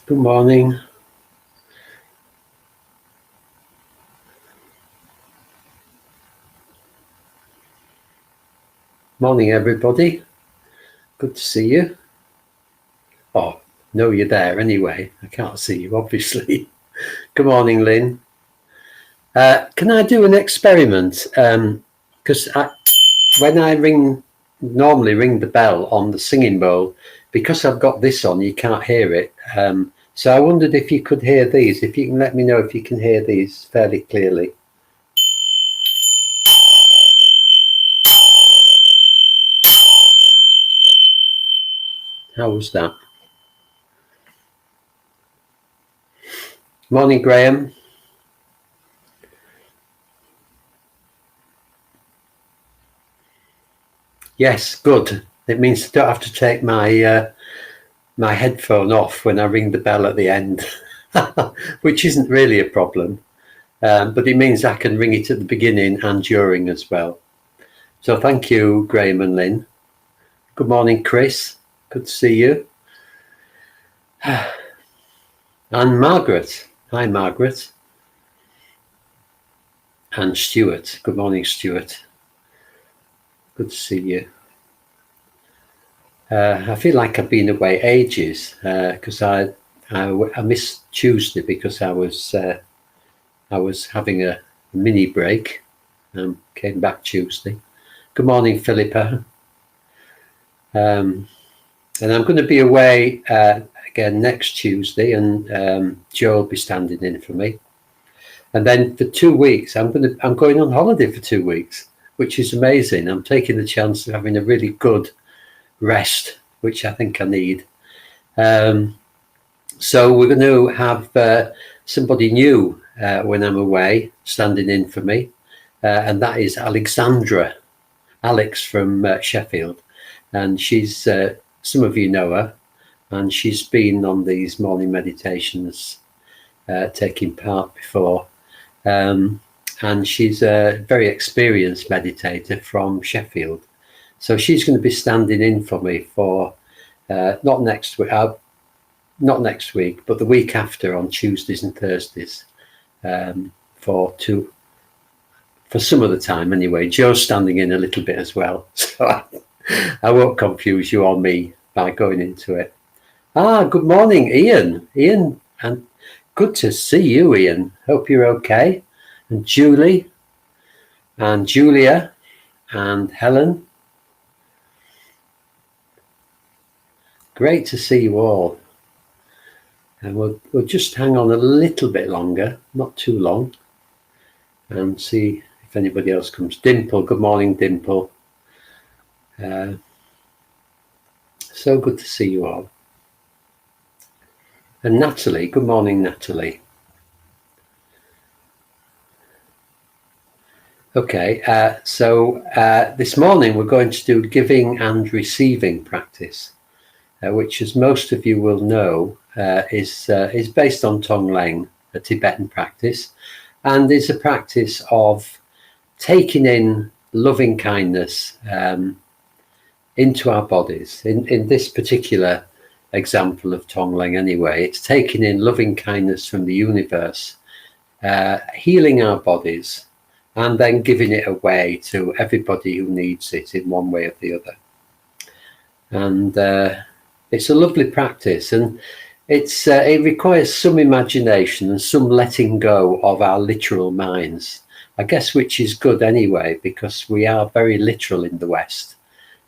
Good morning. Morning, everybody. Good to see you. Oh, no, you're there anyway. I can't see you, obviously. Good morning, Lynn. Can I do an experiment? Because when I normally ring the bell on the singing bowl, because I've got this on, you can't hear it. So I wondered if you could hear these, if you can let me know if you can hear these fairly clearly. How was that? Morning, Graham. Yes, good. It means I don't have to take my my headphone off when I ring the bell at the end, which isn't really a problem. But it means I can ring it at the beginning and during as well. So thank you, Graham and Lynn. Good morning, Chris. Good to see you. And Margaret. Hi, Margaret. And Stuart. Good morning, Stuart. Good to see you. I feel like I've been away ages because I missed Tuesday because I was having a mini break and came back Tuesday. Good morning, Philippa. And I'm going to be away again next Tuesday, and Joe will be standing in for me. And then for 2 weeks, I'm going on holiday for 2 weeks, which is amazing. I'm taking the chance of having a really good rest, which I think I need. So we're going to have somebody new when I'm away standing in for me, and that is Alexandra, Alex from Sheffield, and she's some of you know her, and she's been on these morning meditations taking part before, and she's a very experienced meditator from Sheffield. So she's going to be standing in for me for not next week, but the week after on Tuesdays and Thursdays for some of the time anyway. Joe's standing in a little bit as well, so I won't confuse you or me by going into it. Good morning, Ian. Ian, and good to see you, Ian. Hope you're okay. And Julie, and Julia, and Helen. Great to see you all. And we'll just hang on a little bit longer, not too long, and see if anybody else comes. Dimple, good morning, Dimple. So good to see you all. And Natalie, good morning, Natalie. Okay, so this morning we're going to do giving and receiving practice, which, as most of you will know, is based on Tonglen, a Tibetan practice, and is a practice of taking in loving kindness into our bodies. In this particular example of Tonglen anyway, it's taking in loving kindness from the universe, healing our bodies, and then giving it away to everybody who needs it in one way or the other. And it's a lovely practice, and it requires some imagination and some letting go of our literal minds, I guess, which is good anyway, because we are very literal in the West.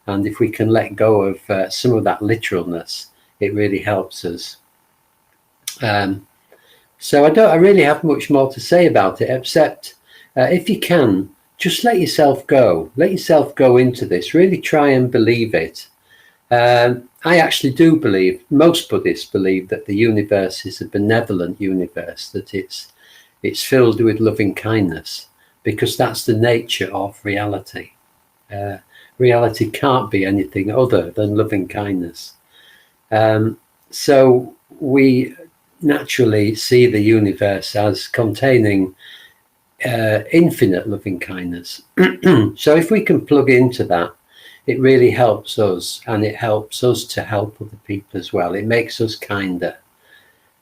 And if we can let go of some of that literalness, it really helps us. So I don't really have much more to say about it, except if you can, just let yourself go. Let yourself go into this. Really try and believe it. I actually do believe, most Buddhists believe, that the universe is a benevolent universe, that it's filled with loving kindness, because that's the nature of reality. Reality can't be anything other than loving kindness. So we naturally see the universe as containing infinite loving kindness. So if we can plug into that, it really helps us, and it helps us to help other people as well. It makes us kinder.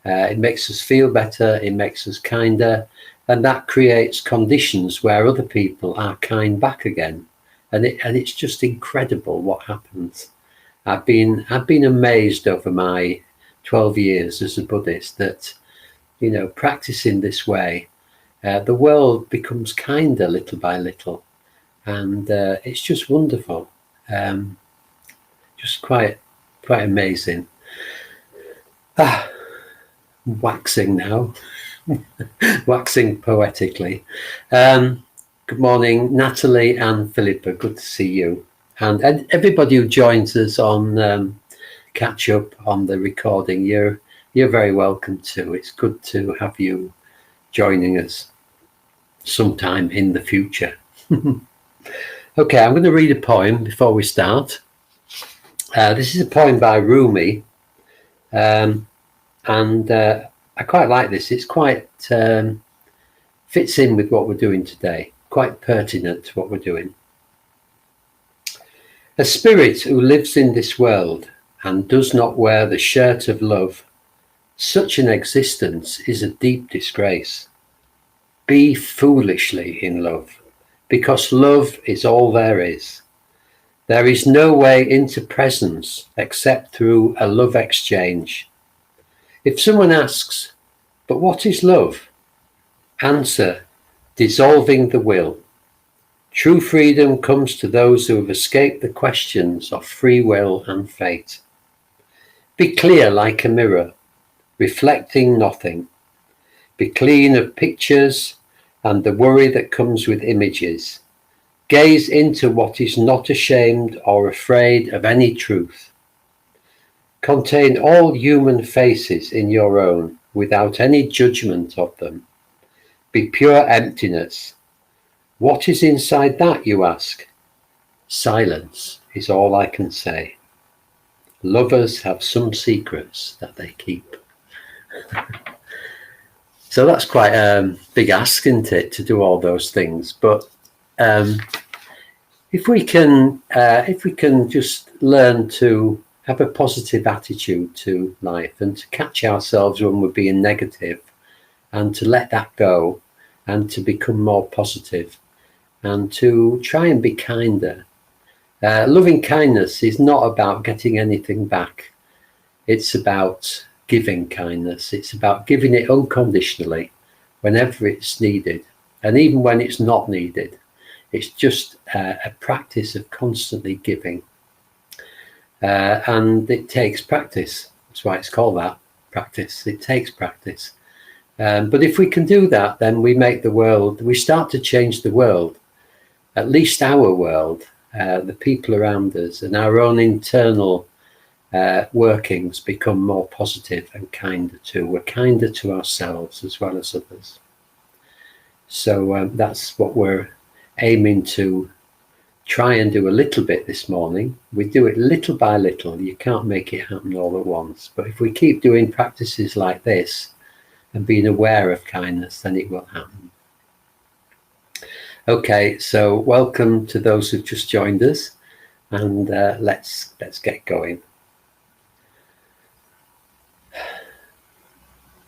It makes us feel better, it makes us kinder, and that creates conditions where other people are kind back again. And it's just incredible what happens. I've been amazed over my 12 years as a Buddhist that, practicing this way, the world becomes kinder little by little, and it's just wonderful. Just quite amazing. Waxing now. Waxing poetically. Good morning, Natalie and Philippa. Good to see you. And everybody who joins us on catch up on the recording, you're very welcome too. It's good to have you joining us sometime in the future. Okay, I'm going to read a poem before we start. This is a poem by Rumi, and I quite like this. It's quite fits in with what we're doing today, quite pertinent to what we're doing. A spirit who lives in this world and does not wear the shirt of love, such an existence is a deep disgrace. Be foolishly in love, because love is all there is. There is no way into presence except through a love exchange. If someone asks, but what is love? Answer, dissolving the will. True freedom comes to those who have escaped the questions of free will and fate. Be clear like a mirror, reflecting nothing. Be clean of pictures and the worry that comes with images. Gaze into what is not ashamed or afraid of any truth. Contain all human faces in your own without any judgment of them. Be pure emptiness. What is inside that, you ask? Silence is all I can say. Lovers have some secrets that they keep. So that's quite a big ask, isn't it, to do all those things? But if we can just learn to have a positive attitude to life and to catch ourselves when we're being negative, and to let that go, and to become more positive, and to try and be kinder. Loving kindness is not about getting anything back. It's about giving kindness. It's about giving it unconditionally whenever it's needed. And even when it's not needed, it's just a practice of constantly giving. And it takes practice. That's why it's called that, practice. It takes practice. But if we can do that, then we start to change the world, at least our world, the people around us, and our own internal workings become more positive and kinder too. We're kinder to ourselves as well as others. So that's what we're aiming to try and do a little bit this morning. We do it little by little. You can't make it happen all at once. But if we keep doing practices like this and being aware of kindness, then it will happen. Okay, so welcome to those who've just joined us, and let's get going.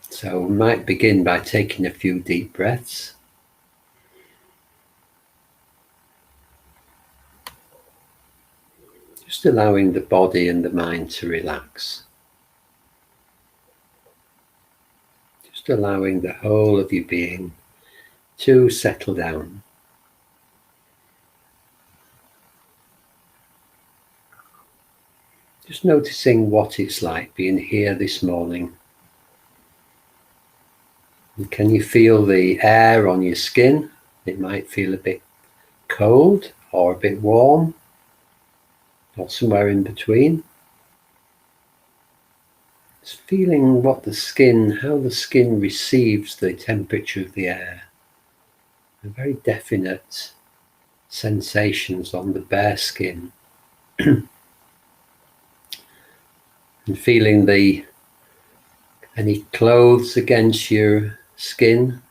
So we might begin by taking a few deep breaths. Just allowing the body and the mind to relax. Just allowing the whole of your being to settle down. Just noticing what it's like being here this morning. And can you feel the air on your skin? It might feel a bit cold or a bit warm, or somewhere in between. It's feeling how the skin receives the temperature of the air. And very definite sensations on the bare skin. And feeling any clothes against your skin,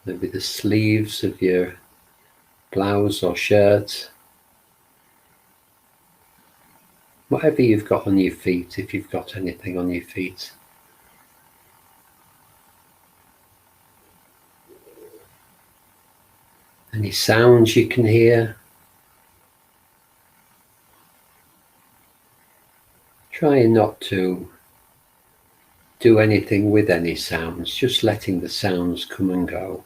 maybe the sleeves of your blouse or shirt, whatever you've got on your feet, if you've got anything on your feet. Any sounds you can hear. Trying not to do anything with any sounds, just letting the sounds come and go.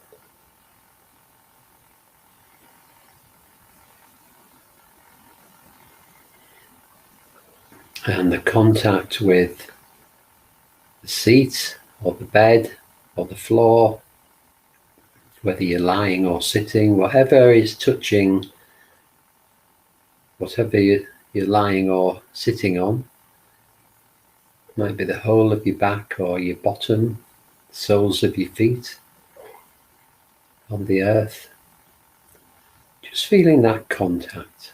And the contact with the seat or the bed or the floor, whether you're lying or sitting, whatever is touching, whatever you're lying or sitting on. Might be the whole of your back or your bottom, soles of your feet on the earth. Just feeling that contact.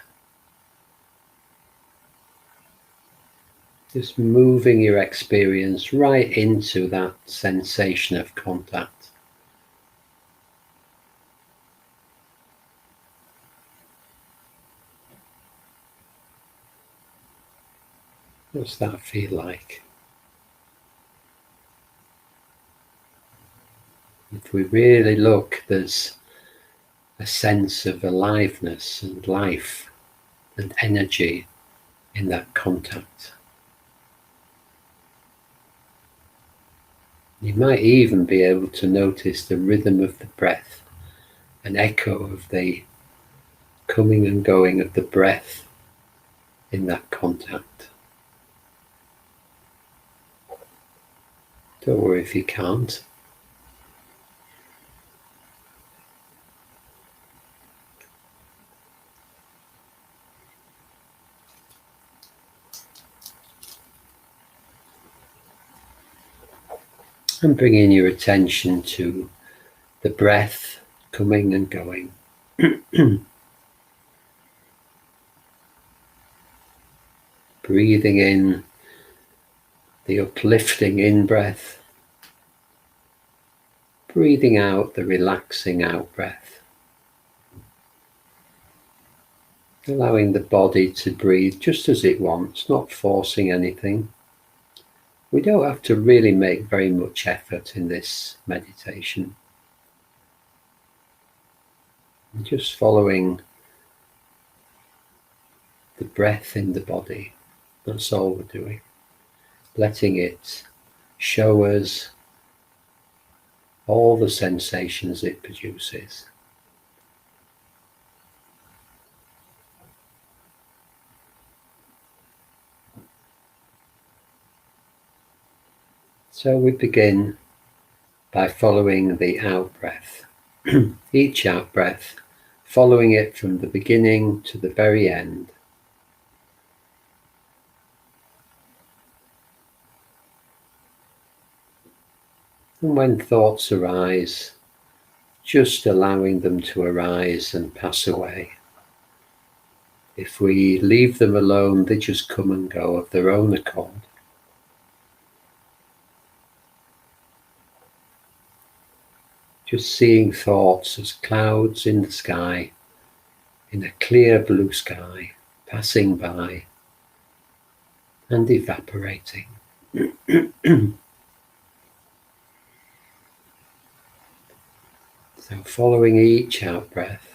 Just moving your experience right into that sensation of contact. What's that feel like? If we really look, there's a sense of aliveness and life and energy in that contact. You might even be able to notice the rhythm of the breath, an echo of the coming and going of the breath in that contact. Don't worry if you can't. And bringing your attention to the breath coming and going. Breathing in the uplifting in-breath. Breathing out the relaxing out-breath. Allowing the body to breathe just as it wants, not forcing anything. We don't have to really make very much effort in this meditation. Just following the breath in the body. That's all we're doing. Letting it show us all the sensations it produces. So we begin by following the out-breath. Each out-breath, following it from the beginning to the very end. And when thoughts arise, just allowing them to arise and pass away. If we leave them alone, they just come and go of their own accord. Just seeing thoughts as clouds in the sky, in a clear blue sky, passing by and evaporating. So following each out-breath,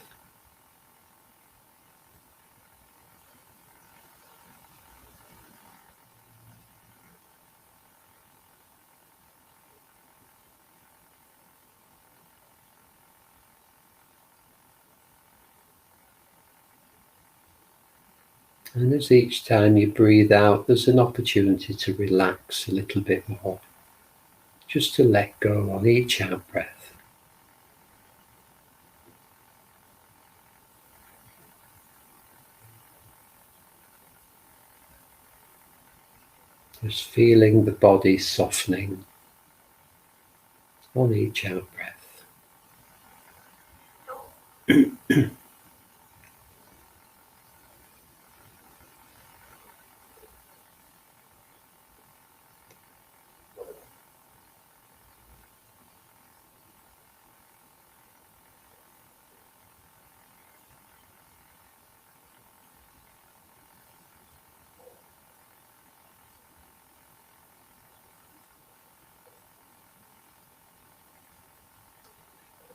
and as each time you breathe out, there's an opportunity to relax a little bit more, just to let go on each out-breath. Just feeling the body softening on each out-breath.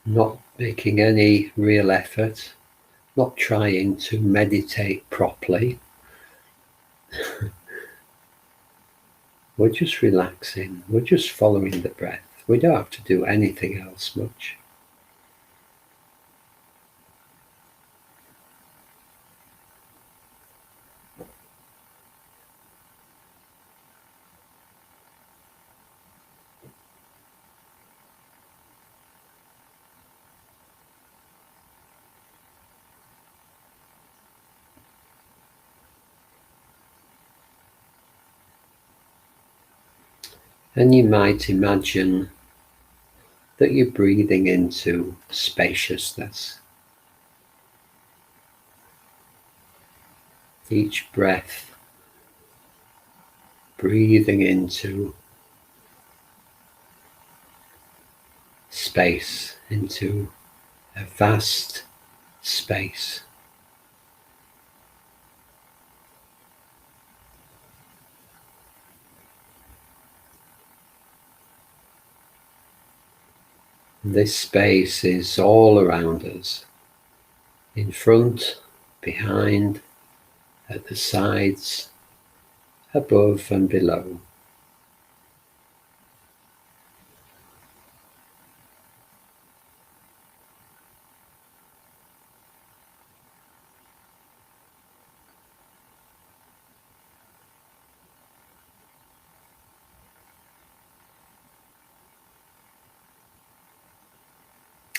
not making any real effort, not trying to meditate properly. We're just relaxing, we're just following the breath. We don't have to do anything else much. And you might imagine that you're breathing into spaciousness. Each breath, breathing into space, into a vast space. This space is all around us, in front, behind, at the sides, above and below.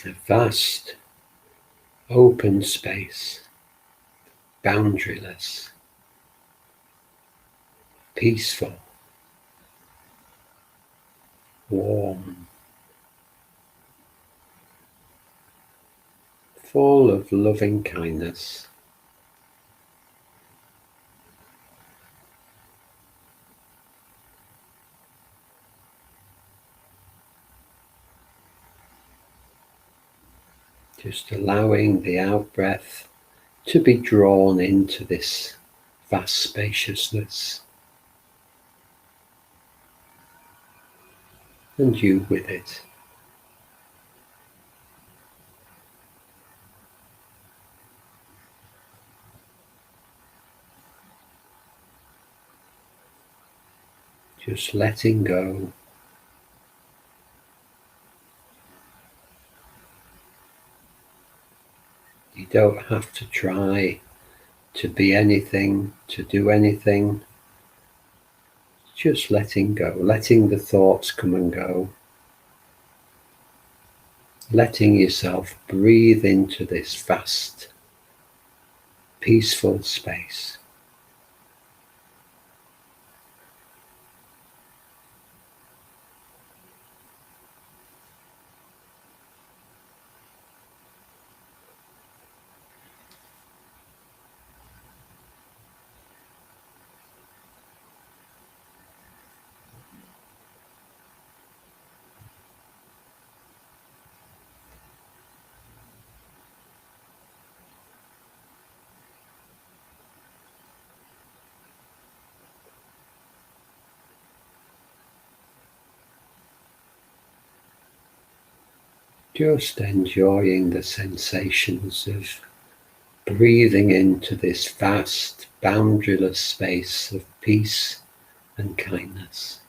A vast, open space, boundaryless, peaceful, warm, full of loving kindness. Just allowing the out-breath to be drawn into this vast spaciousness, and you with it. Just letting go. You don't have to try to be anything, to do anything. Just letting go, letting the thoughts come and go. Letting yourself breathe into this vast, peaceful space. Just enjoying the sensations of breathing into this vast, boundaryless space of peace and kindness.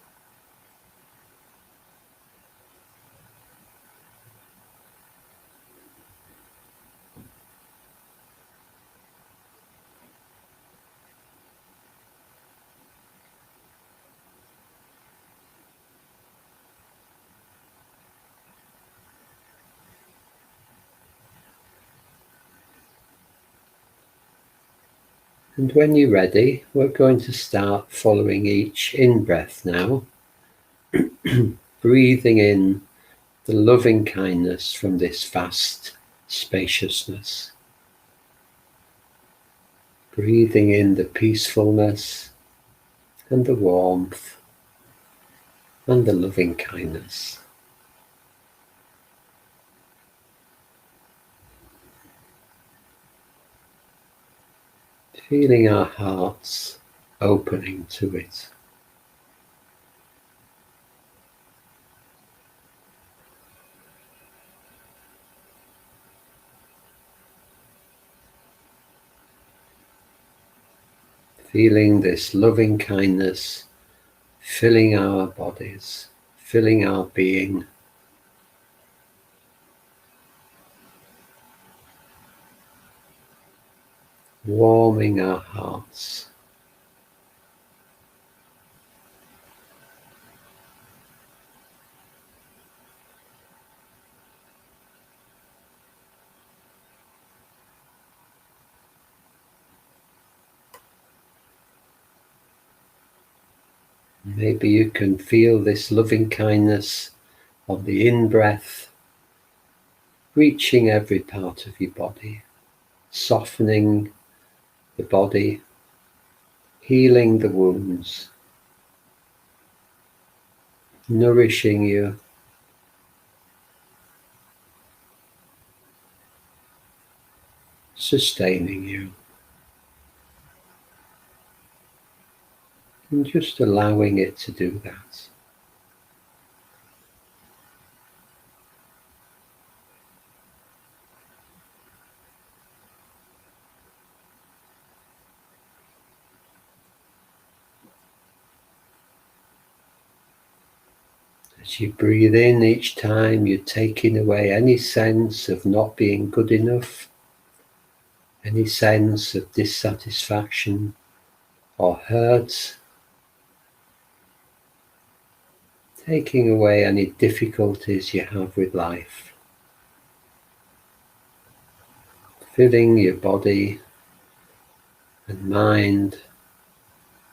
And when you're ready, we're going to start following each in-breath now, breathing in the loving kindness from this vast spaciousness, breathing in the peacefulness and the warmth and the loving kindness. Feeling our hearts opening to it. Feeling this loving kindness filling our bodies, filling our being. Warming our hearts. Maybe you can feel this loving kindness of the in-breath reaching every part of your body, softening the body, healing the wounds, nourishing you, sustaining you, and just allowing it to do that. As you breathe in each time, you're taking away any sense of not being good enough, any sense of dissatisfaction or hurt, taking away any difficulties you have with life, filling your body and mind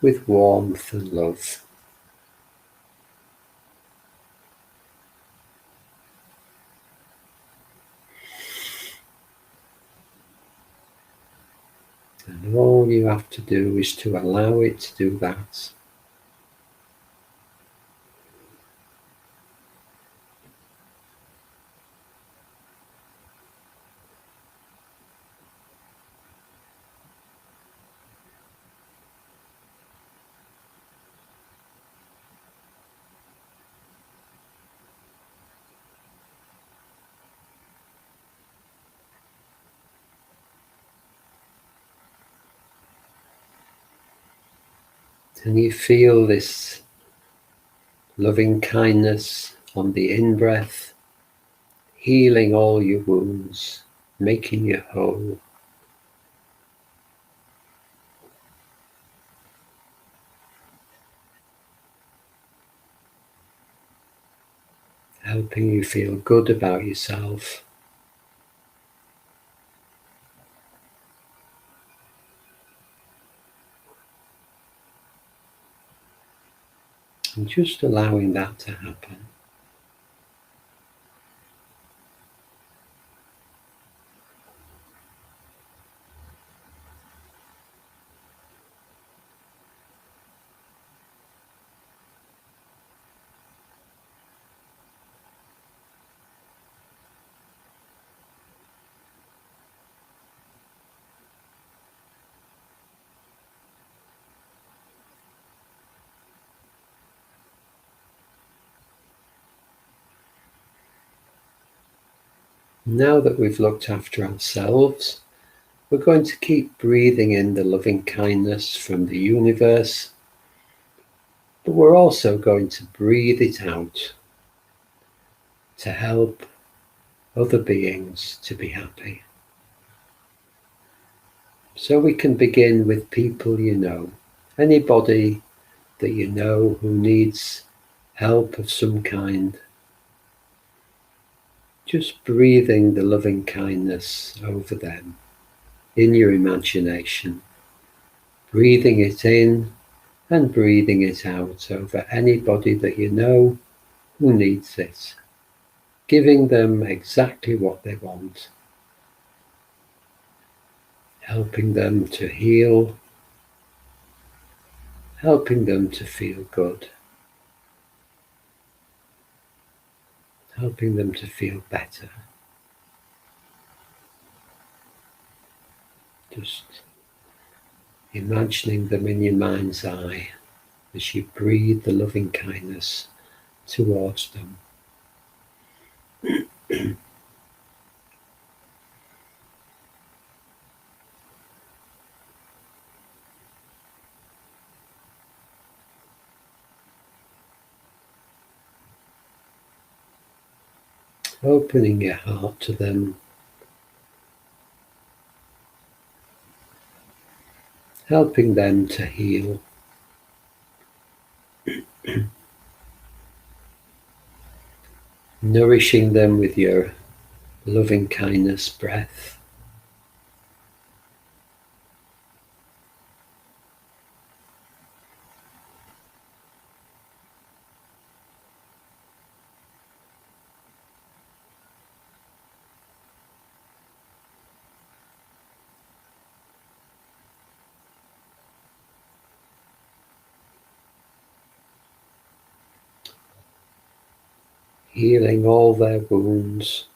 with warmth and love. And all you have to do is to allow it to do that. And you feel this loving kindness on the in-breath, healing all your wounds, making you whole. Helping you feel good about yourself. And just allowing that to happen. Now that we've looked after ourselves, we're going to keep breathing in the loving kindness from the universe, but we're also going to breathe it out to help other beings to be happy. So we can begin with people you know, anybody that you know who needs help of some kind. Just breathing the loving kindness over them in your imagination, breathing it in and breathing it out over anybody that you know who needs it, giving them exactly what they want, helping them to heal, helping them to feel good, helping them to feel better. Just imagining them in your mind's eye as you breathe the loving kindness towards them. opening your heart to them, helping them to heal. Nourishing them with your loving kindness breath. Healing all their wounds.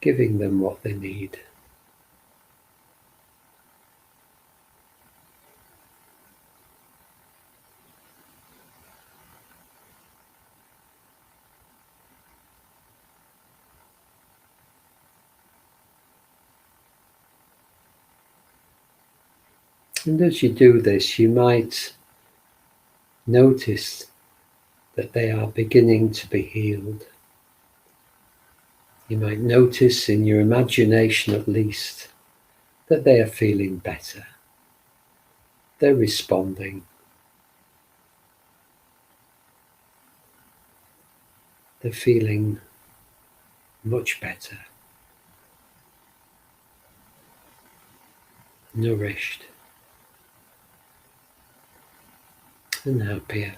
Giving them what they need. And as you do this, you might notice that they are beginning to be healed. You might notice in your imagination at least that they are feeling better. They're responding. They're feeling much better, nourished and happier.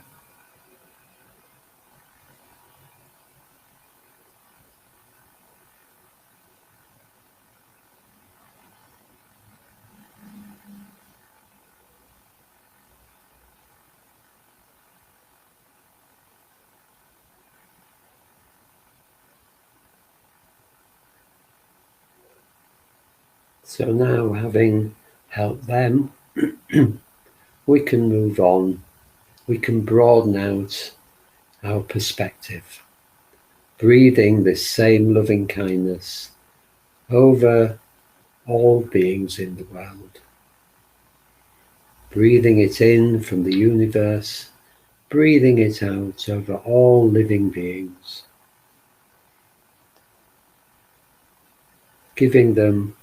So now, having helped them, we can move on. We can broaden out our perspective, breathing this same loving kindness over all beings in the world. Breathing it in from the universe, breathing it out over all living beings, giving them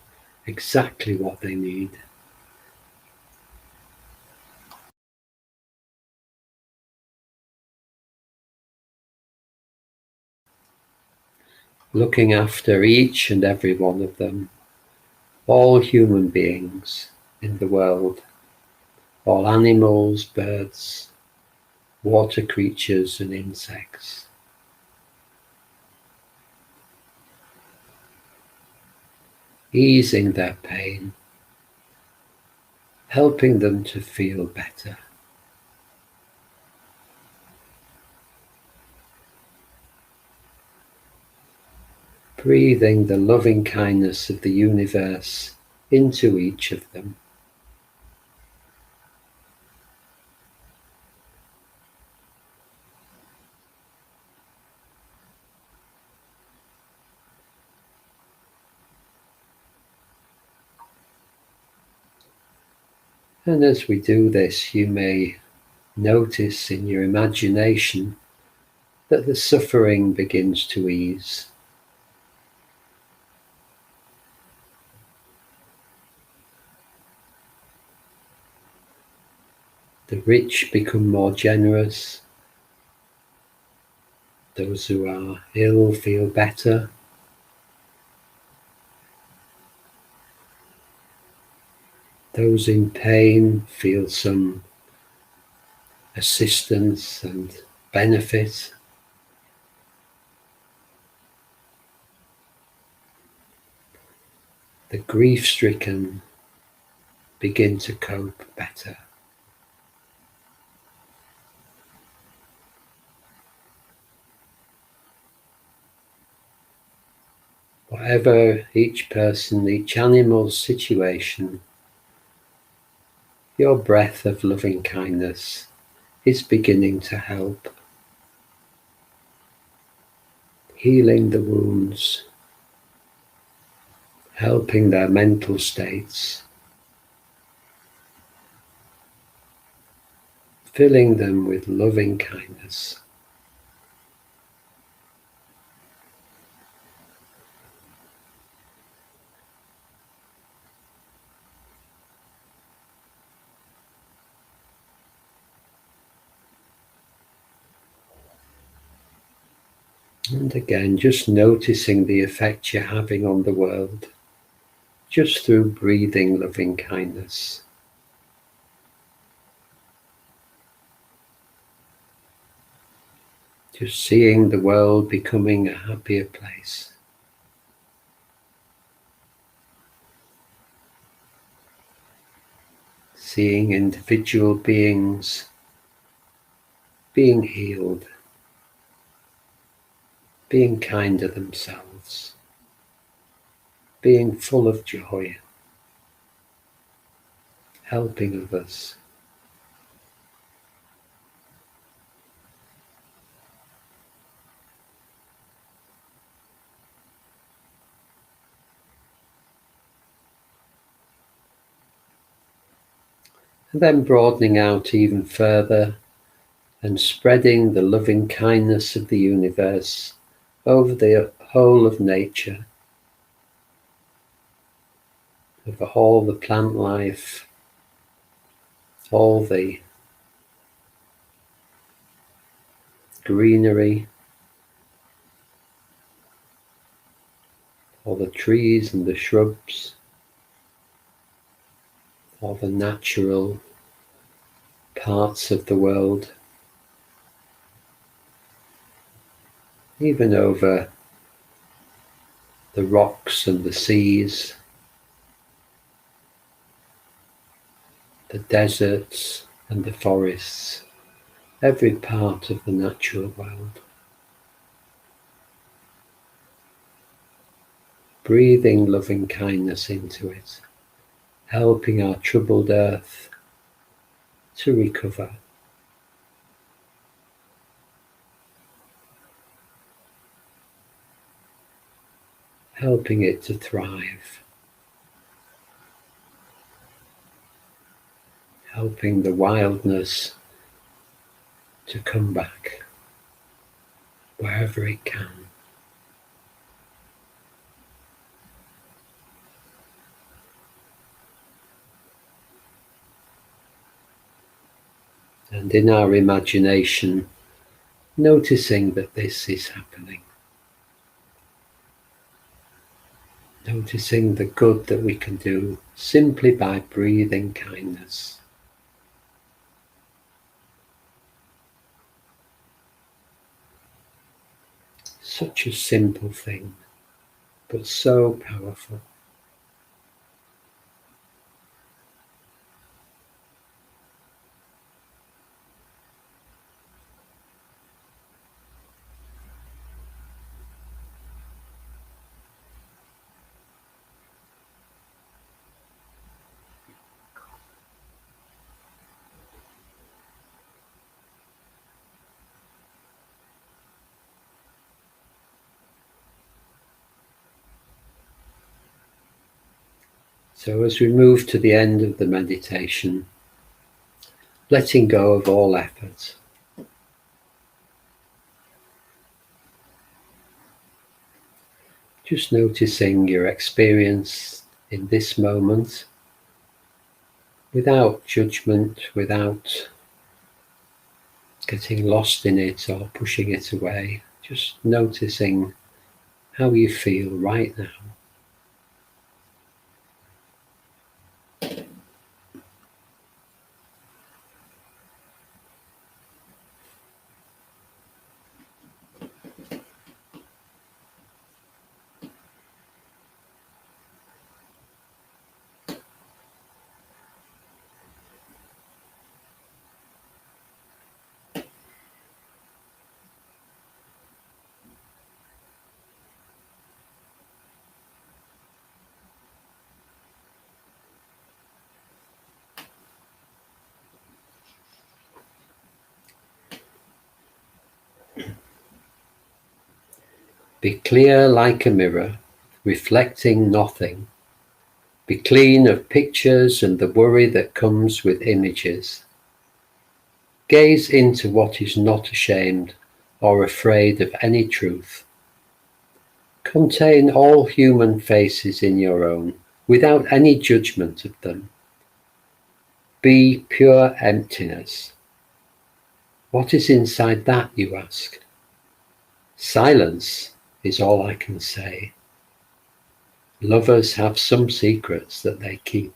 exactly what they need. Looking after each and every one of them, all human beings in the world, all animals, birds, water creatures and insects. Easing their pain, helping them to feel better. Breathing the loving kindness of the universe into each of them. And as we do this, you may notice in your imagination that the suffering begins to ease. The rich become more generous. Those who are ill feel better. Those in pain feel some assistance and benefit. The grief-stricken begin to cope better. Whatever each person, each animal's situation, your breath of loving kindness is beginning to help, healing the wounds, helping their mental states, filling them with loving kindness. And again, just noticing the effect you're having on the world, just through breathing loving kindness. Just seeing the world becoming a happier place. Seeing individual beings being healed, being kind to themselves, being full of joy, helping others. And then broadening out even further and spreading the loving kindness of the universe over the whole of nature, over all the plant life, all the greenery, all the trees and the shrubs, all the natural parts of the world, even over the rocks and the seas, the deserts and the forests, every part of the natural world. Breathing loving kindness into it, helping our troubled earth to recover. Helping it to thrive. Helping the wildness to come back wherever it can. And in our imagination, noticing that this is happening. Noticing the good that we can do simply by breathing kindness. Such a simple thing, but so powerful. So as we move to the end of the meditation, letting go of all effort. Just noticing your experience in this moment, without judgment, without getting lost in it or pushing it away. Just noticing how you feel right now. Be clear like a mirror, reflecting nothing. Be clean of pictures and the worry that comes with images. Gaze into what is not ashamed or afraid of any truth. Contain all human faces in your own, without any judgment of them. Be pure emptiness. What is inside that, you ask? Silence is all I can say. Lovers have some secrets that they keep.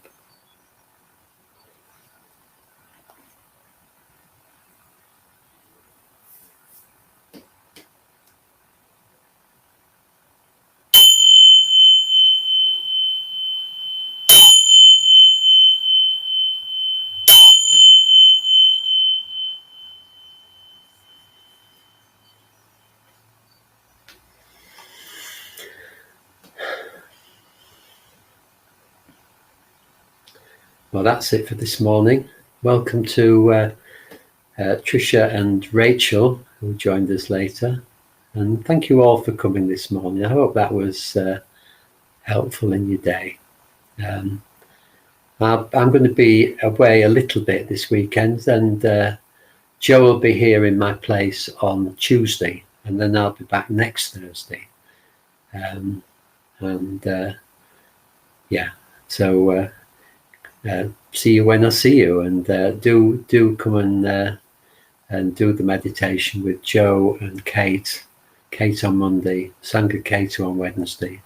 Well, that's it for this morning. Welcome to Tricia and Rachel, who joined us later. And thank you all for coming this morning. I hope that was helpful in your day. I'm going to be away a little bit this weekend, and Joe will be here in my place on Tuesday, and then I'll be back next Thursday. See you when I see you, and do come and do the meditation with Joe and Kate on Monday, Sangha Kate on Wednesday,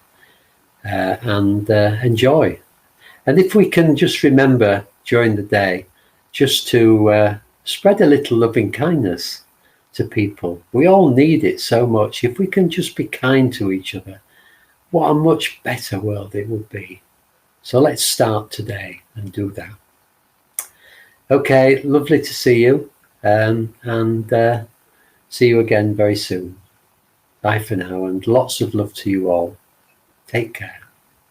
and enjoy. And if we can just remember during the day just to spread a little loving kindness to people. We all need it so much. If we can just be kind to each other, what a much better world it would be. So let's start today and do that. Okay, lovely to see you, and see you again very soon. Bye for now, and lots of love to you all. Take care.